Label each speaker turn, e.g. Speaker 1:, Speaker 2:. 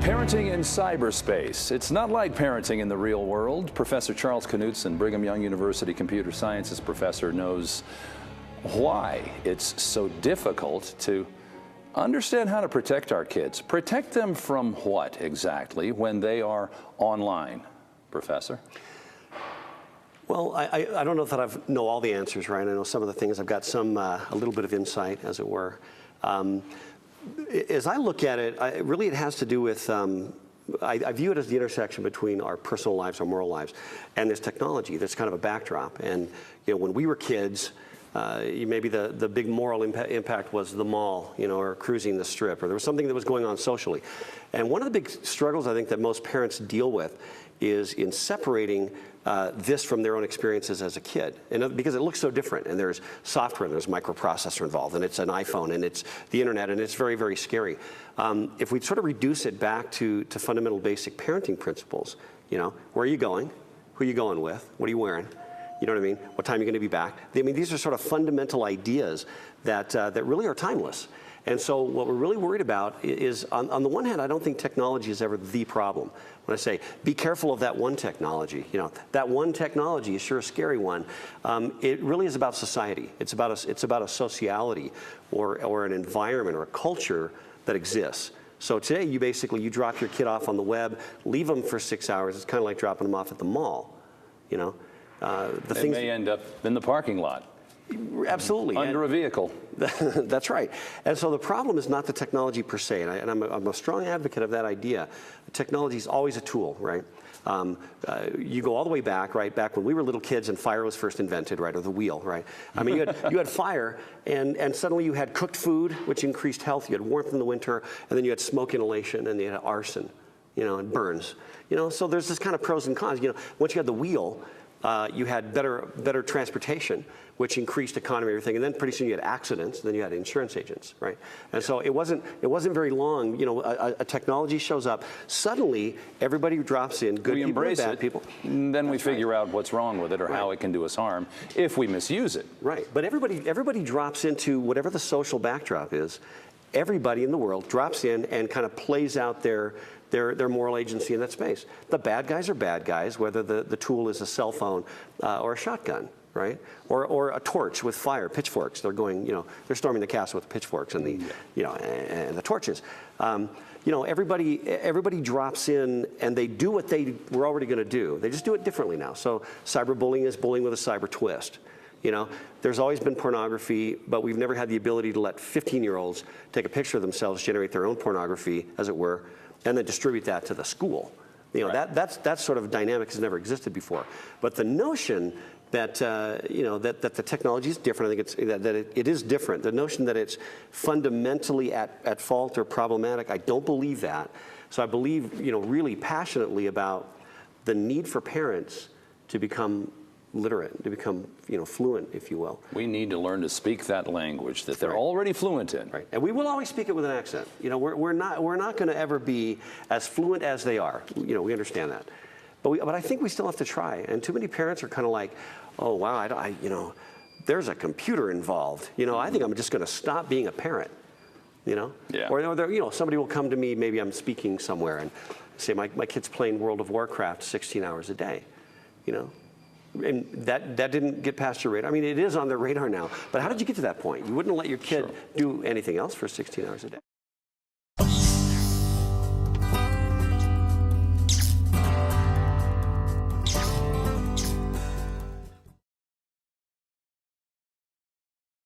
Speaker 1: Parenting in cyberspace. It's not like parenting in the real world. Professor Charles Knutson, Brigham Young University computer sciences professor, knows why it's so difficult to understand how to protect our kids. Protect them from what exactly when they are online, Professor?
Speaker 2: Well, I don't know that I know all the answers, right? I know some of the things. I've got some, a little bit of insight, as it were. As I look at it, really it has to do with, I view it as the intersection between our personal lives, our moral lives, and this technology. That's kind of a backdrop. And you know, when we were kids, maybe the big moral impact was the mall, you know, or cruising the strip, or there was something that was going on socially. And one of the big struggles I think that most parents deal with is in separating this from their own experiences as a kid. And because it looks so different, and there's software, and there's microprocessor involved, and it's an iPhone, and it's the internet, and it's very, very scary. If we sort of reduce it back to fundamental basic parenting principles, you know, where are you going? Who are you going with? What are you wearing? You know what I mean? What time are you going to be back? I mean, these are sort of fundamental ideas that, that really are timeless. And so what we're really worried about is, on the one hand, I don't think technology is ever the problem. When I say, be careful of that one technology, you know, that one technology is sure a scary one. It really is about society. It's about a sociality or an environment or a culture that exists. So today, you drop your kid off on the web, leave them for 6 hours. It's kind of like dropping them off at the mall, you know.
Speaker 1: They may end up in the parking lot.
Speaker 2: Absolutely.
Speaker 1: Under a vehicle.
Speaker 2: That's right. And so the problem is not the technology per se, and I'm a strong advocate of that idea. Technology is always a tool, right? You go all the way back, right? Back when we were little kids and fire was first invented, right? Or the wheel, right? I mean, you had fire, and suddenly you had cooked food, which increased health. You had warmth in the winter, and then you had smoke inhalation, and you had arson, you know, and burns. You know, so there's this kind of pros and cons. You know, once you had the wheel, you had better transportation, which increased economy and everything, and then pretty soon you had accidents, and then you had insurance agents, right? And so it wasn't very long, you know, a technology shows up, suddenly everybody drops in, good people and bad people.
Speaker 1: And then we figure out what's wrong with it or how it can do us harm if we misuse it.
Speaker 2: Right, but everybody drops into whatever the social backdrop is. Everybody in the world drops in and kind of plays out their moral agency in that space. The bad guys are bad guys, whether the tool is a cell phone or a shotgun, right? Or a torch with fire, pitchforks. They're going, you know, they're storming the castle with the pitchforks and the, you know, and the torches. You know, everybody drops in and they do what they were already going to do. They just do it differently now. So cyberbullying is bullying with a cyber twist. You know, there's always been pornography, but we've never had the ability to let 15-year-olds take a picture of themselves, generate their own pornography, as it were, and then distribute that to the school. You know, that sort of dynamic has never existed before. But the notion that you know, that the technology is different, I think it is different. The notion that it's fundamentally at fault or problematic, I don't believe that. So I believe, you know, really passionately about the need for parents to become literate, to become, you know, fluent, if you will.
Speaker 1: We need to learn to speak that language that they're already fluent in.
Speaker 2: Right, and we will always speak it with an accent. You know, we're not going to ever be as fluent as they are. You know, we understand that, but I think we still have to try. And too many parents are kind of like, oh wow, you know, there's a computer involved. You know, I think I'm just going to stop being a parent. You know, or you know, somebody will come to me. Maybe I'm speaking somewhere and say my kid's playing World of Warcraft 16 hours a day. You know. And that didn't get past your radar. I mean, it is on their radar now. But how did you get to that point? You wouldn't let your kid do anything else for 16 hours a day.